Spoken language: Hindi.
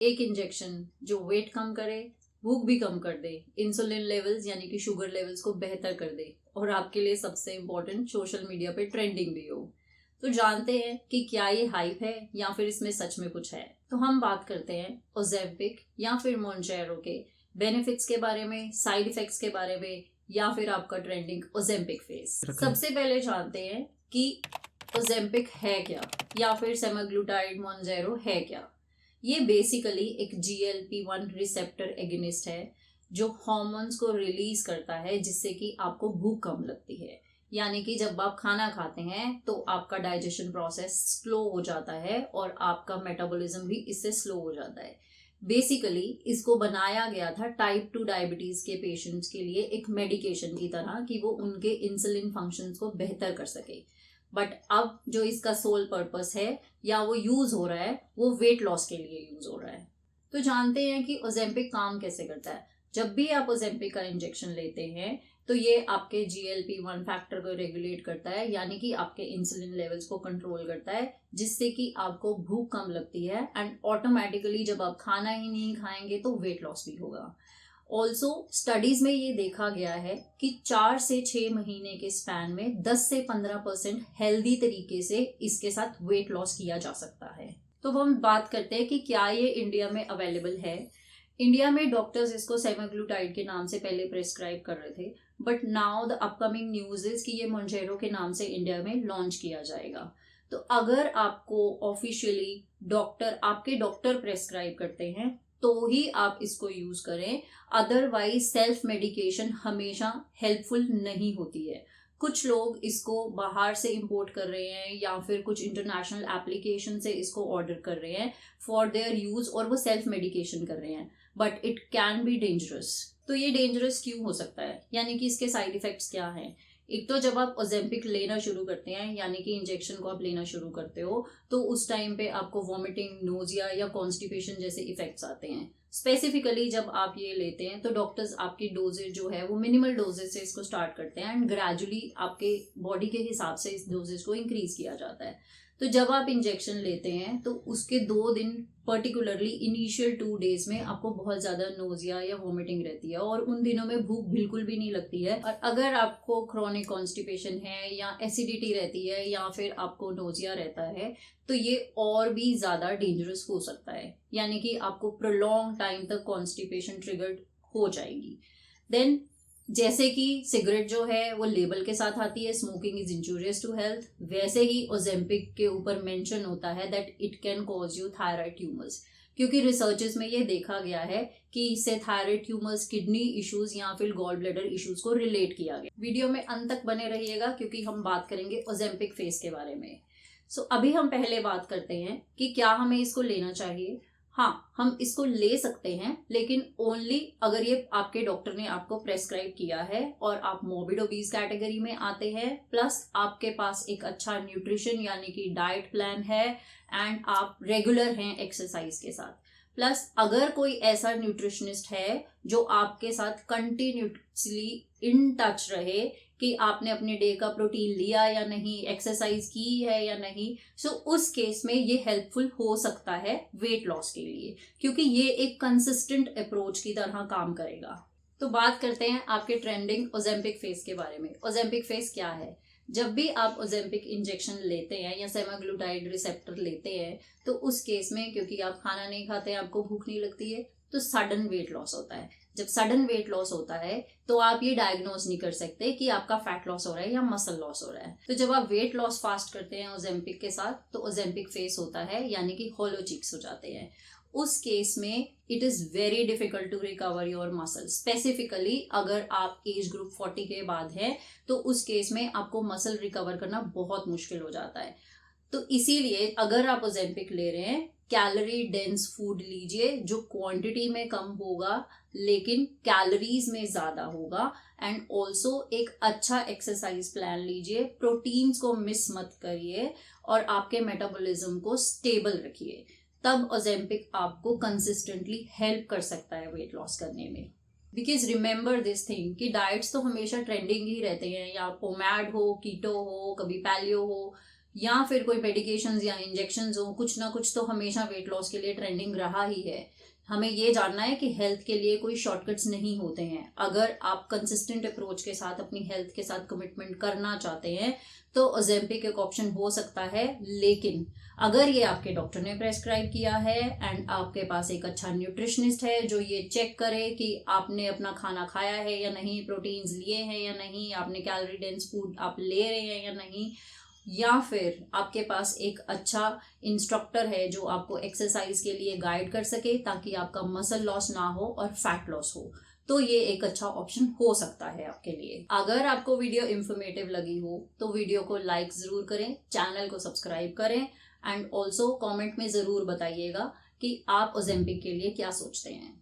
एक इंजेक्शन जो वेट कम करे, भूख भी कम कर दे, इंसुलिन लेवल्स यानी कि शुगर लेवल्स को बेहतर कर दे और आपके लिए सबसे इम्पोर्टेंट सोशल मीडिया पे ट्रेंडिंग भी हो। तो जानते हैं कि क्या ये हाइप है या फिर इसमें सच में कुछ है। तो हम बात करते हैं ओजेम्पिक या फिर मोंजेरो के बेनिफिट्स के बारे में, साइड इफेक्ट्स के बारे में, या फिर आपका ट्रेंडिंग ओजेम्पिक फेस। सबसे पहले जानते हैं कि ओजेम्पिक है क्या या फिर सेमाग्लूटाइड मोंजेरो है क्या। ये बेसिकली एक GLP-1 रिसेप्टर एगोनिस्ट है जो हॉर्मोन्स को रिलीज करता है जिससे कि आपको भूख कम लगती है। यानी कि जब आप खाना खाते हैं तो आपका डाइजेशन प्रोसेस स्लो हो जाता है और आपका मेटाबॉलिज्म भी इससे स्लो हो जाता है। बेसिकली इसको बनाया गया था टाइप 2 डायबिटीज के पेशेंट्स के लिए एक मेडिकेशन की तरह कि वो उनके इंसुलिन फंक्शंस को बेहतर कर सके। बट अब जो इसका सोल पर्पस है या वो यूज हो रहा है वो वेट लॉस के लिए यूज हो रहा है। तो जानते हैं कि ओजेम्पिक काम कैसे करता है। जब भी आप ओजेम्पिक का इंजेक्शन लेते हैं तो ये आपके GLP-1 फैक्टर को रेगुलेट करता है, यानी कि आपके इंसुलिन लेवल्स को कंट्रोल करता है जिससे कि आपको भूख कम लगती है एंड ऑटोमेटिकली जब आप खाना ही नहीं खाएंगे तो वेट लॉस भी होगा। ऑल्सो स्टडीज में ये देखा गया है कि 4 से 6 महीने के स्पैन में 10 से 15% हेल्दी तरीके से इसके साथ वेट लॉस किया जा सकता है। तो हम बात करते हैं कि क्या ये इंडिया में अवेलेबल है। इंडिया में डॉक्टर्स इसको सेमाग्लूटाइड के नाम से पहले प्रेस्क्राइब कर रहे थे, but now the upcoming news is कि ये मोंजेरो के नाम से इंडिया में लॉन्च किया जाएगा। तो अगर आपको ऑफिशियली आपके डॉक्टर प्रेस्क्राइब करते हैं तो ही आप इसको यूज करें, अदरवाइज सेल्फ मेडिकेशन हमेशा हेल्पफुल नहीं होती है। कुछ लोग इसको बाहर से इंपोर्ट कर रहे हैं या फिर कुछ इंटरनेशनल एप्लीकेशन से इसको ऑर्डर कर रहे हैं फॉर देयर यूज और वो सेल्फ मेडिकेशन कर रहे हैं, but it can be dangerous. तो ये डेंजरस क्यों हो सकता है, यानी कि इसके साइड इफेक्ट्स क्या हैं। एक तो जब आप ओजेम्पिक लेना शुरू करते हैं यानी कि इंजेक्शन को आप लेना शुरू करते हो तो उस टाइम पे आपको वॉमिटिंग, नोजिया या कॉन्स्टिपेशन जैसे इफेक्ट्स आते हैं। स्पेसिफिकली जब आप ये लेते हैं तो डॉक्टर्स आपकी डोजेज जो है वो मिनिमल डोजेज से इसको स्टार्ट करते हैं एंड ग्रेजुअली आपके बॉडी के हिसाब से इस डोजेज को इंक्रीज किया जाता है। तो जब आप इंजेक्शन लेते हैं तो उसके 2 दिन पर्टिकुलरली इनिशियल 2 डेज में आपको बहुत ज्यादा नोजिया या वॉमिटिंग रहती है और उन दिनों में भूख बिल्कुल भी नहीं लगती है। और अगर आपको क्रोनिक कॉन्स्टिपेशन है या एसिडिटी रहती है या फिर आपको नोजिया रहता है तो ये और भी ज्यादा डेंजरस हो सकता है, यानी कि आपको प्रोलॉन्ग टाइम तक कॉन्स्टिपेशन ट्रिगर्ड हो जाएगी। देन जैसे कि सिगरेट जो है वो लेबल के साथ आती है smoking is injurious to health, वैसे ही ओजेम्पिक के ऊपर मेंशन होता है that it can cause you thyroid tumours, क्योंकि रिसर्चेस में ये देखा गया है कि इससे थायराइड ट्यूमर्स, किडनी इश्यूज या फिर गॉल ब्लैडर इश्यूज को रिलेट किया गया। वीडियो में अंत तक बने रहिएगा क्योंकि हम बात करेंगे ओजेम्पिक फेस के बारे में। सो अभी हम पहले बात करते हैं कि क्या हमें इसको लेना चाहिए। हाँ, हम इसको ले सकते हैं लेकिन ओनली अगर ये आपके डॉक्टर ने आपको प्रेस्क्राइब किया है और आप मॉर्बिड ओबीज कैटेगरी में आते हैं, प्लस आपके पास एक अच्छा न्यूट्रिशन यानी कि डाइट प्लान है एंड आप रेगुलर हैं एक्सरसाइज के साथ। प्लस अगर कोई ऐसा न्यूट्रिशनिस्ट है जो आपके साथ कंटिन्यूसली इन टच रहे कि आपने अपने डे का प्रोटीन लिया या नहीं, एक्सरसाइज की है या नहीं, सो उस केस में ये हेल्पफुल हो सकता है वेट लॉस के लिए, क्योंकि ये एक कंसिस्टेंट अप्रोच की तरह काम करेगा। तो बात करते हैं आपके ट्रेंडिंग ओजेम्पिक फेस के बारे में। ओजेम्पिक फेस क्या है। जब भी आप ओजेम्पिक इंजेक्शन लेते हैं या सेमाग्लूटाइड रिसेप्टर लेते हैं तो उस केस में क्योंकि आप खाना नहीं खाते, आपको भूख नहीं लगती है, तो सडन वेट लॉस होता है। जब सडन वेट लॉस होता है तो आप ये डायग्नोज नहीं कर सकते कि आपका फैट लॉस हो रहा है या मसल लॉस हो रहा है। तो जब आप वेट लॉस फास्ट करते हैं ओजेम्पिक के साथ तो ओजेम्पिक फेस होता है, यानी कि होलो चीक्स हो जाते हैं। उस केस में it is very difficult to recover your muscle. Specifically अगर आप एज ग्रुप 40 के बाद है तो उस केस में आपको मसल रिकवर करना बहुत मुश्किल हो जाता है। तो इसीलिए अगर आप ओजेम्पिक ले रहे हैं, कैलोरी डेंस फूड लीजिए जो क्वांटिटी में कम होगा लेकिन कैलोरीज में ज्यादा होगा, एंड ऑल्सो एक अच्छा एक्सरसाइज प्लान लीजिए, प्रोटीन्स को मिस मत करिए और आपके मेटाबॉलिज्म को स्टेबल रखिए। तब ओजेम्पिक आपको कंसिस्टेंटली हेल्प कर सकता है वेट लॉस करने में। बिकॉज रिमेंबर दिस थिंग कि डाइट्स तो हमेशा ट्रेंडिंग ही रहते हैं, या पोमैड हो, कीटो हो, कभी पैलियो हो, या फिर कोई मेडिकेशंस या इंजेक्शंस हो, कुछ ना कुछ तो हमेशा वेट लॉस के लिए ट्रेंडिंग रहा ही है। हमें ये जानना है कि हेल्थ के लिए कोई शॉर्टकट्स नहीं होते हैं। अगर आप कंसिस्टेंट अप्रोच के साथ अपनी हेल्थ के साथ कमिटमेंट करना चाहते हैं तो ओजेम्पिक एक ऑप्शन हो सकता है, लेकिन अगर ये आपके डॉक्टर ने प्रेस्क्राइब किया है एंड आपके पास एक अच्छा न्यूट्रिशनिस्ट है जो ये चेक करे कि आपने अपना खाना खाया है या नहीं, प्रोटीन्स लिए हैं या नहीं, आपने कैलोरी डेंस फूड आप ले रहे हैं या नहीं, या फिर आपके पास एक अच्छा इंस्ट्रक्टर है जो आपको एक्सरसाइज के लिए गाइड कर सके ताकि आपका मसल लॉस ना हो और फैट लॉस हो, तो ये एक अच्छा ऑप्शन हो सकता है आपके लिए। अगर आपको वीडियो इंफॉर्मेटिव लगी हो तो वीडियो को लाइक जरूर करें, चैनल को सब्सक्राइब करें एंड ऑल्सो कमेंट में जरूर बताइएगा कि आप ओजेम्पिक के लिए क्या सोचते हैं।